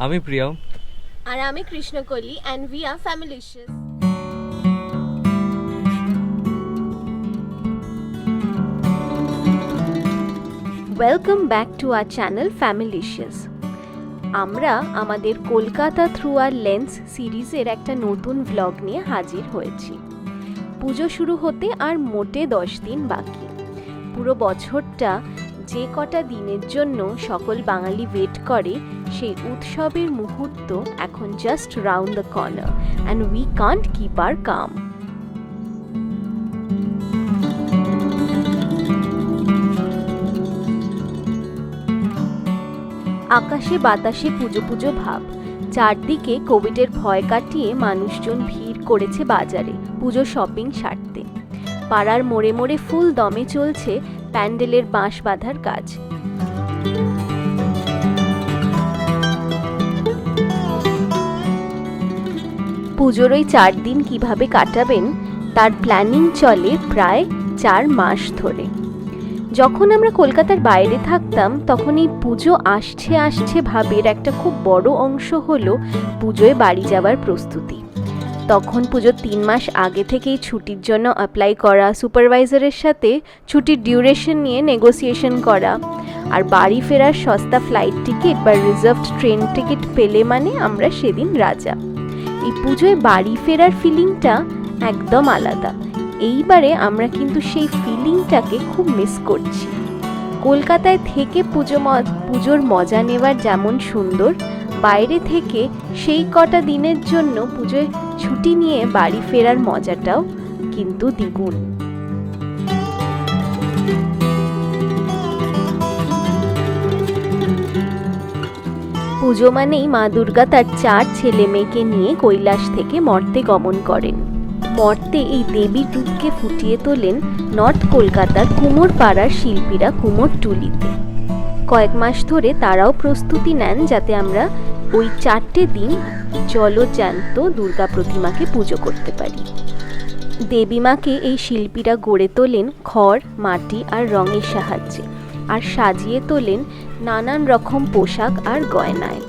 আমি প্রিয় আর আমি Krishnakoli and we are Familicious. Welcome back to our channel Familicious. আমরা আমাদের কলকাতা থ্রু আর লেন্স সিরিজের একটা নতুন ভ্লগ নিয়ে হাজির হয়েছি। পুজো শুরু হতে আর মোটে 10 দিন বাকি। পুরো বছরটা যে কটা দিনের জন্য সকল বাঙালি ওয়েট করে সেই উৎসবের মুহূর্ত এখন just round the corner and we can't keep our calm. আকাশে বাতাসে পুজো পুজো ভাব। চারদিকে কোভিডের ভয় কাটিয়ে মানুষজন ভিড় করেছে বাজারে পুজো শপিং সারতে। পাড়ার মোড়ে মোড়ে ফুল দমে চলছে প্যান্ডেলের বাঁশ বাঁধার কাজ। পুজোর ওই 4 দিন কিভাবে কাটাবেন তার প্ল্যানিং চলে প্রায় 4 মাস ধরে। যখন আমরা কলকাতার বাইরে থাকতাম তখন এই পুজো আসছে আসছে ভাবের একটা খুব বড় অংশ হলো পুজোয় বাড়ি যাওয়ার প্রস্তুতি। তখন পুজোর 3 মাস আগে থেকেই ছুটির জন্য অ্যাপ্লাই করা, সুপারভাইজারের সাথে ছুটির ডিউরেশন নিয়ে নেগোসিয়েশন করা, আর বাড়ি ফেরার সস্তা ফ্লাইট টিকিট বা রিজার্ভড ট্রেন টিকিট পেলে মানে আমরা সেদিন রাজা। এই পুজোয় বাড়ি ফেরার ফিলিংটা একদম আলাদা। এইবারে আমরা কিন্তু সেই ফিলিংটাকে খুব মিস করছি। কলকাতায় থেকে পুজোর মজা নেওয়ার যেমন সুন্দর, বাইরে থেকে সেই কটা দিনের জন্য পুজোয় ছুটি নিয়ে বাড়ি ফেরার মজাটাও কিন্তু দ্বিগুণ। পুজো মানেই মা দুর্গা তার 4 ছেলে মেয়েকে নিয়ে কৈলাস থেকে মর্তে গমন করেন। মর্তে এই দেবীর রূপকে ফুটিয়ে তোলেন নর্থ কলকাতার কুমোরপাড়ার শিল্পীরা কুমোরটুলিতে। কয়েক মাস ধরে তারাও প্রস্তুতি নেন যাতে আমরা ওই 4টে দিন জলজ্যান্ত দুর্গা প্রতিমাকে পুজো করতে পারি। দেবীমাকে এই শিল্পীরা গড়ে তোলেন খড়, মাটি আর রঙের সাহায্যে, আর সাজিয়ে তোলেন নানান রকম পোশাক আর গয়নায়।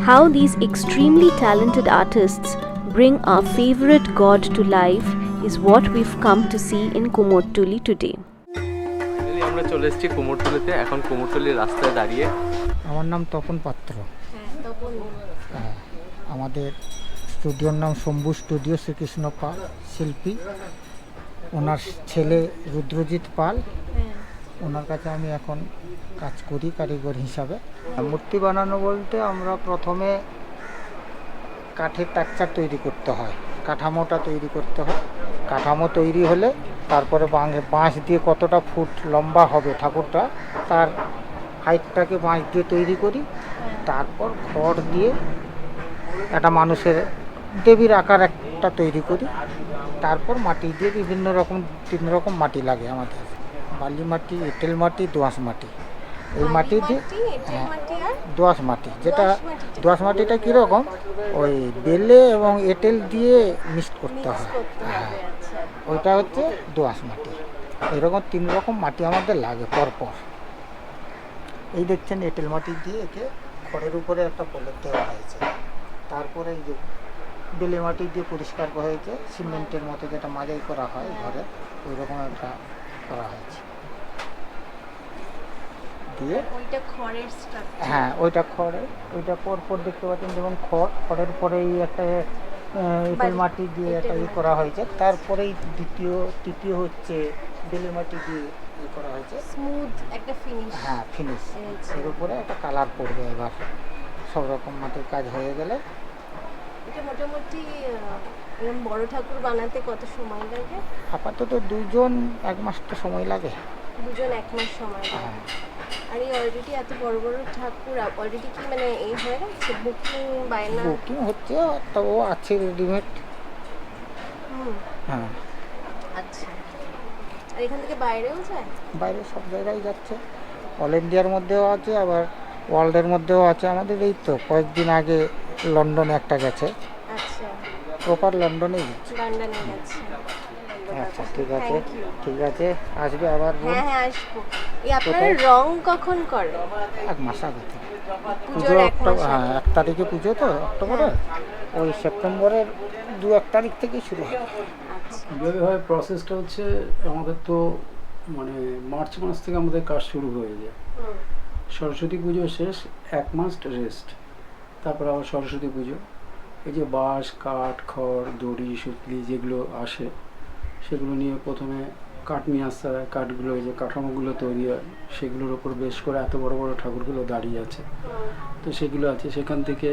How these extremely talented artists bring our favorite god to life is what we've come to see in Kumortuli today. আমরা চলে এসেছি কুমোরটুলিতে। এখন কুমোরটুলির রাস্তায় দাঁড়িয়ে। আমার নাম তপন পাত্র। হ্যাঁ, আমাদের স্টুডিওর নাম শম্ভু স্টুডিও, শ্রীকৃষ্ণ পাল শিল্পী। ওনার ছেলে রুদ্রজিৎ পাল, ওনার কাছে আমি এখন কাজ করি কারিগর হিসাবে। মূর্তি বানানো বলতে আমরা প্রথমে কাঠের স্ট্রাকচার তৈরি করতে হয়, কাঠামোটা তৈরি করতে হয়। কাঠামো তৈরি হলে তারপরে বাঁশ দিয়ে কতটা ফুট লম্বা হবে ঠাকুরটা, তার হাইটটাকে বাঁশ দিয়ে তৈরি করি। তারপর খড় দিয়ে একটা মানুষের দেবীর আকার একটা তৈরি করি। তারপর মাটি দিয়ে বিভিন্ন রকম 3 রকম মাটি লাগে আমাদের, বালি মাটি, এঁটেল মাটি, দোআঁশ মাটি। এই মাটি দিয়ে দোআঁশ মাটি, যেটা দোআঁশ মাটিটা কীরকম ওই বেলে এবং এঁটেল দিয়ে মিক্সড করতে হয়। হ্যাঁ, ওইটা হচ্ছে দোআঁশ মাটি। এরকম 3 রকম মাটি আমাদের লাগে পরপর। এই দেখছেন এঁটেল মাটি দিয়ে একে খড়ের উপরে একটা প্রলেপ দেওয়া হয়েছে। তারপরে এই যে বেলে মাটি দিয়ে পরিষ্কার করা হয়েছে, সিমেন্টের মতো যেটা মাজাই করা হয় ঘরে, ওই রকম একটা করা হয়েছে দিয়ে। হ্যাঁ, ওইটা খড়ে, ওইটা পরপর দেখতে পাচ্ছেন যেমন খড়ের পরেই একটা এঁটেল মাটি দিয়ে একটা করা হয়েছে। তারপরেই তৃতীয় হচ্ছে বেলে মাটি দিয়ে করা হয়েছে, স্মুথ একটা ফিনিশ। হ্যাঁ, ফিনিশ। এর উপরে একটা কালার পড়বে। এবার সব রকম মাটির কাজ হয়ে গেলে এটা মোটামুটি এরকম বড় ঠাকুর বানাতে কত সময় লাগে? আপাতত 2 জন 1 মাস তো সময় লাগে। 2 জন 1 মাস সময় লাগে। আর এই অলরেডি এত বড় বড় ঠাকুর অলরেডি কি মানে এই হয়ে গেছে বুকিং বায়না? বুকিং হচ্ছে, তবু আছে রেডিমেড। হ্যাঁ, আচ্ছা। আর এখান থেকে বাইরেও যায়? বাইরে সব জায়গায় যাচ্ছে, অল ইন্ডিয়ার মধ্যেও আছে, আবার ওয়ার্ল্ডের মধ্যেও আছে। আমাদের এই তো কয়েকদিন আগে লন্ডনে একটা গেছে। আচ্ছা, প্রপার লন্ডনেই গেছে। লন্ডনে গেছে। আচ্ছা, ঠিক আছে, ঠিক আছে, আসবে আবার। হ্যাঁ হ্যাঁ, আসবো। এই আপনারা রং কখন করে? 1 মাস আগে থেকে। পুজো হ্যাঁ 1 তারিখে পুজো তো অক্টোবরে, ওই সেপ্টেম্বরের 2-1 তারিখ থেকেই শুরু হয়। কীভাবে হয় প্রসেসটা হচ্ছে আমাদের তো মানে মার্চ মাস থেকে আমাদের কাজ শুরু হয়ে যায়। সরস্বতী পুজো শেষ, 1 মাস রেস্ট, তারপর আবার সরস্বতী পুজো। এই যে বাঁশ, কাঠ, খড়, দড়ি, সুতলি যেগুলো আসে সেগুলো নিয়ে প্রথমে কাঠ নিয়ে আসতে হয়। কাঠগুলো এই যে কাঠামোগুলো তৈরি হয় সেগুলোর ওপর বেশ করে এত বড় বড় ঠাকুরগুলো দাঁড়িয়ে আছে, তো সেগুলো আছে। সেখান থেকে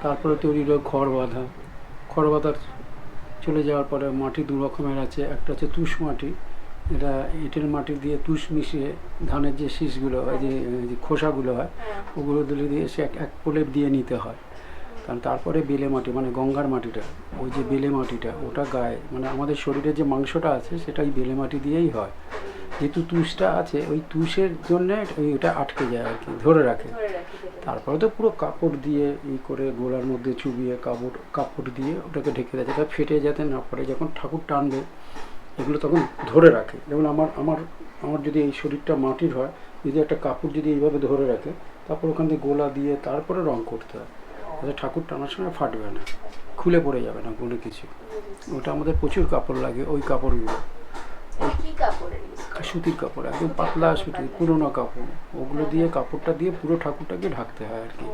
তারপরে তৈরি হয় খড় বাঁধা। খড় বাঁধার চলে যাওয়ার পরে মাটি 2 রকমের আছে। একটা হচ্ছে তুষ মাটি, এটা ইটের মাটি দিয়ে তুষ মিশিয়ে ধানের যে শীষগুলো হয়, যে খোসাগুলো হয়, ওগুলো দিলে দিয়ে সে এক প্রলেপ দিয়ে নিতে হয়। কারণ তারপরে বেলে মাটি মানে গঙ্গার মাটিটা, ওই যে বেলে মাটিটা ওটা গায়ে মানে আমাদের শরীরে যে মাংসটা আছে সেটা এই বেলে মাটি দিয়েই হয়। যেহেতু তুষটা আছে ওই তুষের জন্যে ওইটা আটকে যায় আর কি, ধরে রাখে। তারপরে তো পুরো কাপড় দিয়ে এই করে গোলার মধ্যে চুবিয়ে কাপড় দিয়ে ওটাকে ঢেকে দেয়, যেটা ফেটে যাতে না পড়ে। যখন ঠাকুর টানবে এগুলো তখন ধরে রাখে। যেমন আমার যদি এই শরীরটা মাটির হয়, যদি একটা কাপড় যদি এইভাবে ধরে রাখে, তারপর ওখান থেকে গোলা দিয়ে তারপরে রং করতে হয়, যাতে ঠাকুর টানার সময় ফাটবে না, খুলে পড়ে যাবে না কোনো কিছু। ওটা আমাদের প্রচুর কাপড় লাগে, ওই কাপড়গুলো সুতির কাপড়, একদম পাতলা সুতির পুরোনো কাপড়, ওগুলো দিয়ে কাপড়টা দিয়ে পুরো ঠাকুরটাকে ঢাকতে হয় আর কি,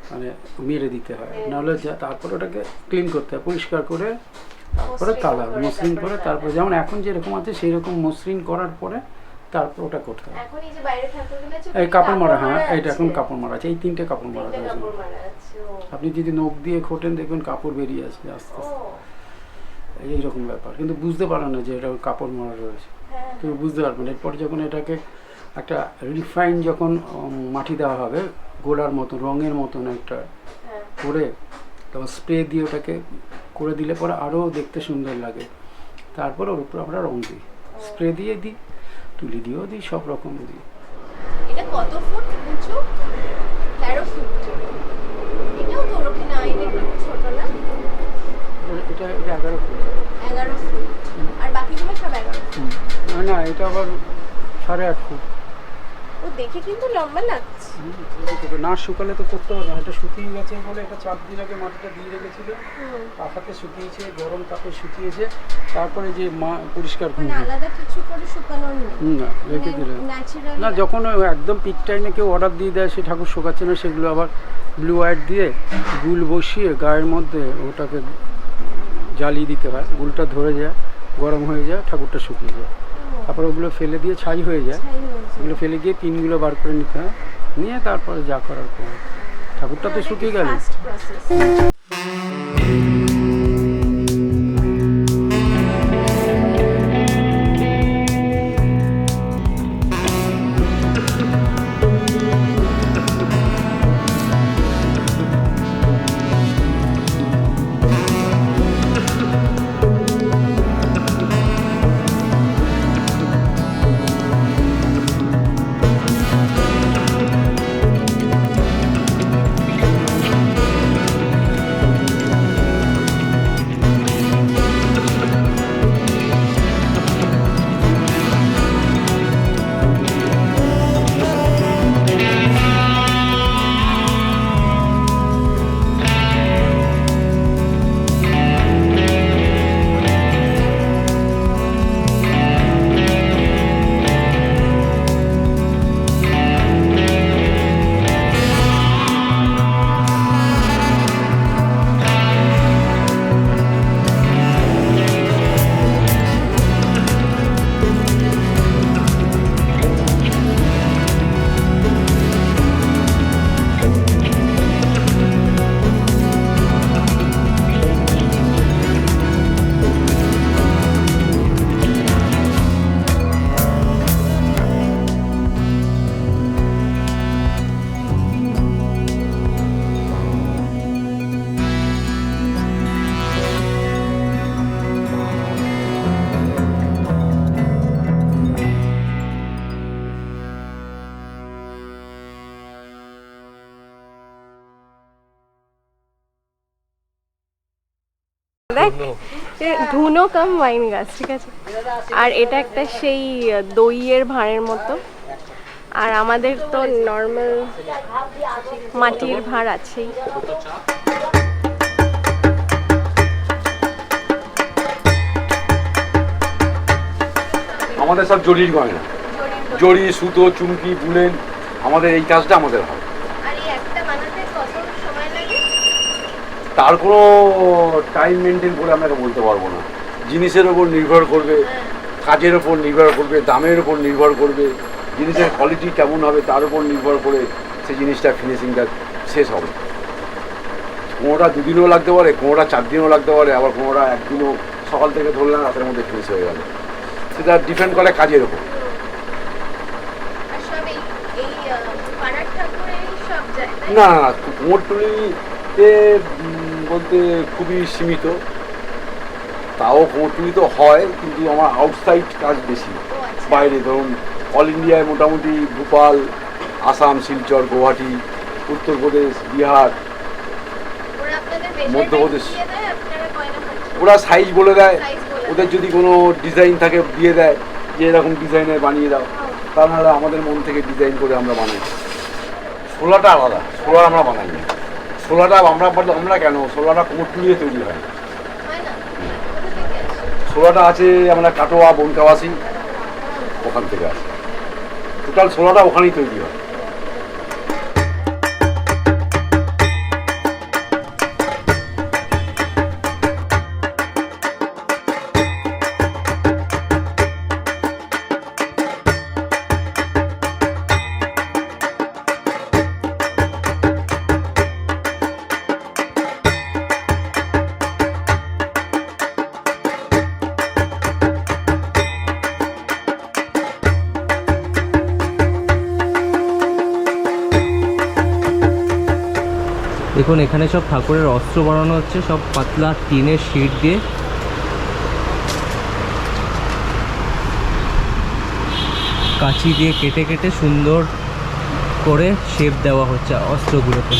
মানে মেরে দিতে হয়। নাহলে তারপরে ওটাকে ক্লিন করতে হয়, পরিষ্কার করে তারপরে কালার মসৃণ করে, তারপরে যেমন এখন যেরকম আছে সেই রকম মসৃণ করার পরে তারপর ওটা করতে হয়। এই কাপড় মারা, হ্যাঁ এইটা এখন কাপড় মারা আছে, এই 3টে কাপড় মারা রয়েছে। আপনি যদি নখ দিয়ে খোটেন দেখবেন কাপড় বেরিয়ে আসবে আস্তে আস্তে, এইরকম ব্যাপার। কিন্তু বুঝতে পারে না যে এটা কাপড় মারা রয়েছে, তুমি বুঝতে পারবেন। এরপর যখন এটাকে একটা রিফাইন যখন মাটি দেওয়া হবে গোলার মতন রঙের মতন একটা করে, তখন স্প্রে দিয়ে ওটাকে করে দিলে পরে আরও দেখতে সুন্দর লাগে। তারপর ওর উপর আমরা রং দিই, স্প্রে দিয়ে দিই, তুলি দিয়েও দিই, সব রকম দিই। এটা কত ফুট উঁচু? 13 ফুট। এটাও তো ওরকম না, এটা একটু ছোট না? এটা 11 ফুট। 11 ফুট। আর বাকিগুলো সব 11 ফুট। না এটা আবার 8.5 ফুট। ও দেখে কিন্তু লম্বা লাগছে। না শুকালে তো করতে হবে না, এটা শুকিয়ে গেছে বলে এটা 4 দিন আগে মাটিটা দিয়ে রেখেছিল, পাখাতে শুকিয়েছে, গরম তাপে শুকিয়েছে, তারপরে যে পরিষ্কার মানে আলাদা কিছু করে শুকানোর নেই না, রেখে দিলে ন্যাচারাল না। যখন একদম পিক টাইমে কেউ অর্ডার দিয়ে দেয় সে ঠাকুর শোকাচ্ছে না, সেগুলো আবার ব্লু হোয়াইট দিয়ে গুল বসিয়ে গায়ের মধ্যে ওটাকে জ্বালিয়ে দিতে হয়, গুলটা ধরে যায়, গরম হয়ে যায়, ঠাকুরটা শুকিয়ে যায়। তারপর ওগুলো ফেলে দিয়ে ছাই হয়ে যায়, ওগুলো ফেলে গিয়ে পিনগুলো বার করে নিতে হয়, নিয়ে তারপরে যা করার পর ঠাকুরটা তো শুকিয়ে গেল। দেখ ধুনো কাম ওয়াইন গাছ, ঠিক আছে। আর এটা একটা সেই দইয়ের ভাঁড়ের মতো, আর আমাদের তো নর্মাল মাটির ভাঁড় আছেই। আমাদের সব জরির গয়না, জরি, সুতো, চুমকি, বুলেন, আমাদের এই কাজটা আমাদের হয়। তার কোনো টাইম মেনটেন করে আপনাকে বলতে পারবো না। জিনিসের ওপর নির্ভর করবে, কাজের ওপর নির্ভর করবে, দামের ওপর নির্ভর করবে, জিনিসের কোয়ালিটি কেমন হবে তার উপর নির্ভর করে সেই জিনিসটা ফিনিশিংটা শেষ হবে। কোনোটা 2 দিনও লাগতে পারে, কোনোটা 4 দিনও লাগতে পারে, আবার কোনোটা 1 দিনও, সকাল থেকে ধরলাম রাতের মধ্যে ফিনিশ হয়ে গেল। সেটা ডিপেন্ড করে কাজের ওপর। না না, কুমোরটুলিতে বলতে খুবই সীমিত, তাও কুমোরটুলি তো হয়, কিন্তু আমার আউটসাইড কাজ বেশি। বাইরে ধরুন অল ইন্ডিয়ায় মোটামুটি ভোপাল, আসাম, শিলচর, গুয়াহাটি, উত্তরপ্রদেশ, বিহার, মধ্যপ্রদেশ, ওরা সাইজ বলে দেয়। ওদের যদি কোনো ডিজাইন থাকে দিয়ে দেয় যে এরকম ডিজাইনের বানিয়ে দাও, তা নাহলে আমাদের মন থেকে ডিজাইন করে আমরা বানাই। শোলাটা আলাদা, শোলা আমরা বানাই না। শোলাটা আমরা কেন, শোলাটা কুমোরটুলিতে তৈরি হয়। শোলাটা আছে আমরা কাটোয়া, বনকাবাসী, ওখান থেকে আসে। টোটাল শোলাটা ওখানেই তৈরি হয়। দেখুন এখানে সব ঠাকুরের অস্ত্র বানানো হচ্ছে, সব পাতলা টিনের শিট দিয়ে। কাঁচি দিয়ে কেটে কেটে সুন্দর করে শেপ দেওয়া হচ্ছে অস্ত্রগুলোতে।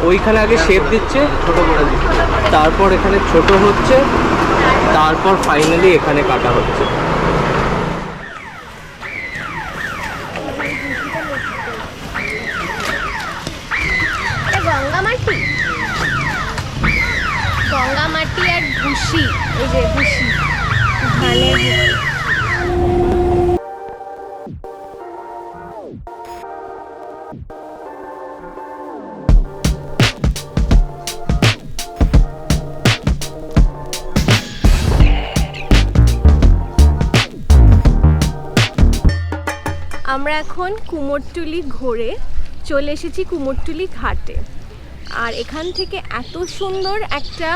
ওইখানে আগে শেপ দিচ্ছে, ছোট করে দিচ্ছে, তারপর এখানে ছোট হচ্ছে, তারপর ফাইনালি এখানে কাটা হচ্ছে। গঙ্গামাটি আর ভুসি, এই যে ভুসি, ধানের ভুসি। আমরা এখন কুমোরটুলি ঘুরে চলে এসেছি কুমোরটুলি ঘাটে। আর এখান থেকে এত সুন্দর একটা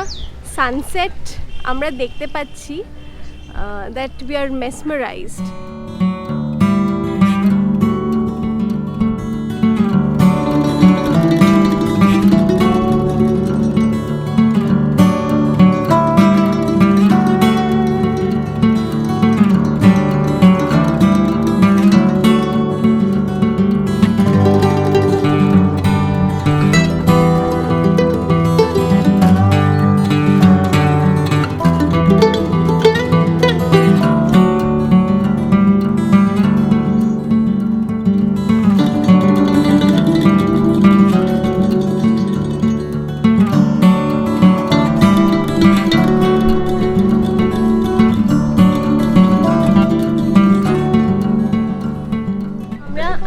সানসেট আমরা দেখতে পাচ্ছি, দ্যাট উই আর মেসমারাইজড।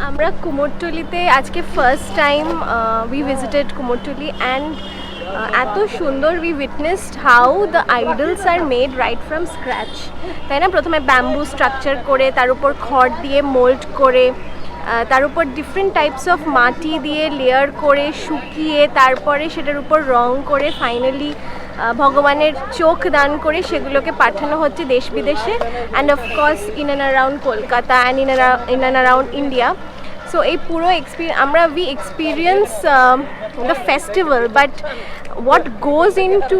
আমরা কুমোরটুলিতে আজকে first time we visited Kumortuli and এত সুন্দর we witnessed how the idols are made right from scratch, তাই না? প্রথমে ব্যাম্বু স্ট্রাকচার করে, তার উপর খড় দিয়ে মোল্ড করে, তার উপর ডিফারেন্ট টাইপস অফ মাটি দিয়ে লেয়ার করে শুকিয়ে, তারপরে সেটার উপর রং করে ফাইনালি ভগবানের চোখ দান করে সেগুলোকে পাঠানো হচ্ছে দেশ বিদেশে, and of course in and around Kolkata and in and around India. So এই পুরো আমরা we experience the festival, but what goes into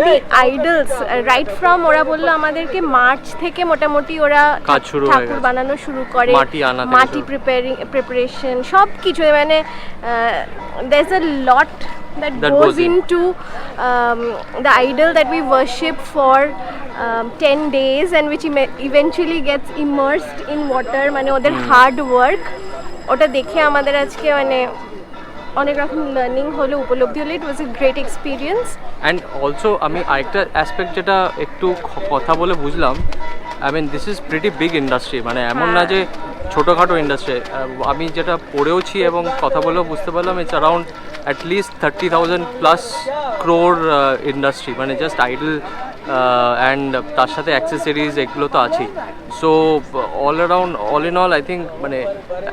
the idols right from ওরা বললো আমাদেরকে মার্চ থেকে মোটামুটি ওরা কাজ শুরু হয়ে ঠাকুর গেছে। বানানো শুরু করে, মাটি আনা থেকে মাটি শুরু। প্রিপারেশন সব কিছু, মানে there's a lot that That goes goes in. into the idol that we worship for 10 days and which eventually gets immersed in water, মানে ওদের হার্ড ওয়ার্ক। ওটা দেখে আমাদের আজকে মানে অনেক রকম লার্নিং হলো, উপলব্ধি হলো। It was a great experience. And also আমি আরেকটা অ্যাসপেক্ট যেটা একটু কথা বলে বুঝলাম, I mean this is pretty big industry, মানে এমন না যে ছোটোখাটো ইন্ডাস্ট্রি। আমি যেটা পড়েওছি এবং কথা বলেও বুঝতে পারলাম, it's around at least 30,000 plus crore industry, মানে জাস্ট আইডল অ্যান্ড তার সাথে অ্যাক্সেসরিজ এগুলো তো আছেই। So all around all in all I think মানে,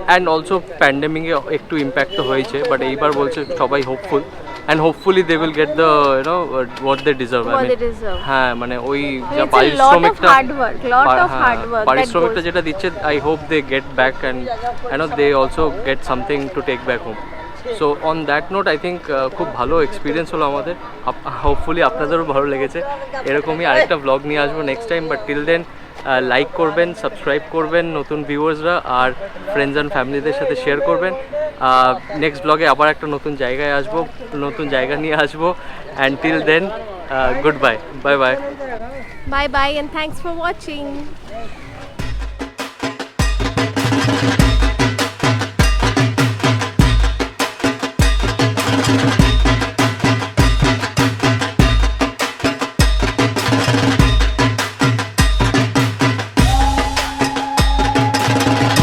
অ্যান্ড অলসো প্যান্ডেমিকে একটু ইম্প্যাক্ট তো হয়েছে, বাট এইবার বলছে সবাই hopeful, and hopefully they will get the what they deserve. What they deserve. হ্যাঁ মানে ওই যা It's a lot of পারিশ্রমিকটা, hard work, lot of hard work that পারিশ্রমিকটা goes. যেটা দিচ্ছে, I hope they get back and they also get something to take back home. So on that note I think খুব ভালো experience হলো আমাদের, hopefully আপনাদেরও ভালো লেগেছে। এরকমই আরেকটা ব্লগ নিয়ে আসবো next time, but till then like করবেন, সাবস্ক্রাইব করবেন নতুন ভিউয়ার্সরা, আর ফ্রেন্ডস অ্যান্ড ফ্যামিলিদের সাথে শেয়ার করবেন। নেক্সট ব্লগে আবার একটা নতুন জায়গায় আসবো, নতুন জায়গা নিয়ে আসবো, and till then goodbye, bye bye. Bye bye and thanks for watching.